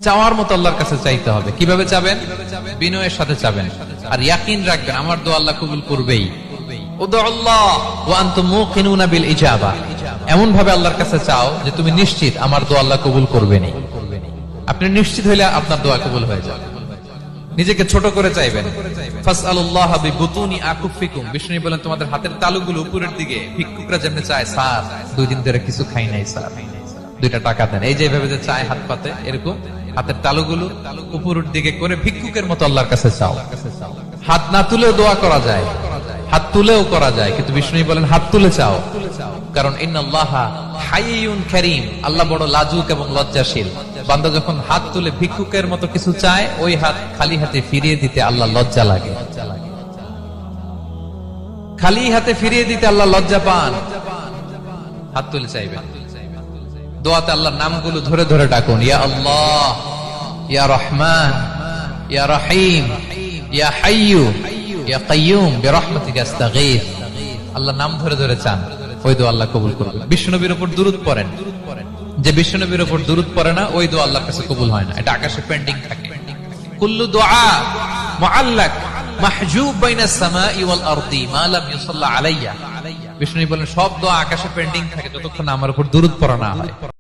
চাওয়ার মতো আল্লাহর কাছে চাইতে হবে। কিভাবে চাবেন? বিনয়ের সাথে চাবেন, আর ইয়াকিন রাখবেন আমার দোয়া আল্লাহ কবুল করবেই। উদউল্লাহ ওয়া আনতুম মুকিনুনা বিল ইজাবা, এমন ভাবে আল্লাহর কাছে চাও যে তুমি নিশ্চিত আমার দোয়া আল্লাহ কবুল করবেনই। আপনি নিশ্চিত হইলে আপনার দোয়া কবুল হয়ে যাবে। নিজেকে ছোট করে চাইবেন। ফাসআলুল্লাহ বিবুতুনি আকুফিকুম, বিষ্ণু বলেন তোমাদের হাতের তালুগুলো উপরের দিকে। ভিক্ষুকরা যেমনি চায়, স্যার 2 দিন ধরে কিছু খাই নাই স্যার, 2টা টাকা দেন, এই যে ভাবে যে চায় হাত পাতে, এরকম হাতের তালুগুলো উপরের দিকে করে ভিক্ষুকের মতো আল্লাহর কাছে চাও। হাত না তুলেও দোয়া করা যায়, হাত তুলেও করা যায়, কিন্তু বিষ্ণু বলেন হাত তুলে চাও, কারণ ইন্নাল্লাহা হাইয়ুন কারীম, আল্লাহ বড় লাজুক এবং লজ্জাশীল। বান্দা যখন হাত তুলে ভিক্ষুকের মতো কিছু চায়, ওই হাত খালি হাতে ফিরিয়ে দিতে আল্লাহ লজ্জা লাগে, খালি হাতে ফিরিয়ে দিতে আল্লাহ লজ্জা পান। হাত তুলে চাইবেন। দোয়াতে আল্লাহর নামগুলো ধরে ধরে ডাকুন, ইয়া আল্লাহ, ইয়া রহমান, ইয়া রহিম, ইয়া হাইয়ু, ইয়া কাইয়ুম বিরহমাতিকা আস্তাগীথ। আল্লাহর নাম ধরে ধরে চান, ওই দোয়া আল্লাহ কবুল করবে। বিশ্বনবীর উপর দুরূদ পড়েন, যে বিশ্বনবীর উপর দুরূদ পড়ে না, ওই দোয়া আল্লাহর কাছে কবুল হয় না, এটা আকাশে পেন্ডিং থাকে। কুল্লু দুআ মুআল্লাক মাহজুব বাইনাস সামাই ওয়াল আরদি মা লাম ইউসাল্লা আলাইয়া। বিষ্ণু বলেন সব দোয়া আকাশে পেন্ডিং থাকে যতক্ষণ আমার উপর দুরূদ পড়া না হয়।